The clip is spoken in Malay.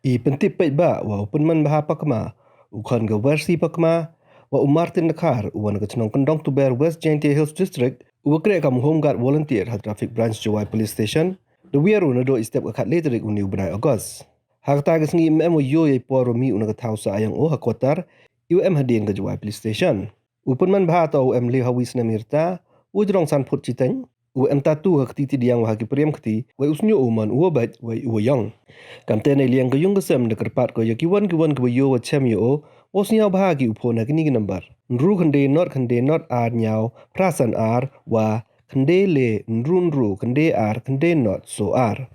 I pentip pait ba wa penman baha pakma ukhan ga versi pakma wa Martin Nakar uwan ga chnong kendong to bear West Jaintia Hills District ukre kam home guard volunteer ha traffic branch Jowai police station the Wiar nadooh step ka letrik uni ubnai August hakta ga sngi memo yo ye poro mi unaga thausa ayang o hakotar UM hadin ga Jowai police station upenman baha to le hawis na Wyrta ujrong san phut chiteng tatu ha kti diang wa ki prem kti wa usnyo uman uobat wa uyang kamte na liang gayung gasem de kerpat ko yakiwan kiwan ko yo wa chem yo osnya bahagi upona kini number nru khande not ar nyao prasan ar wa khande le nrun ru khande ar khande not so ar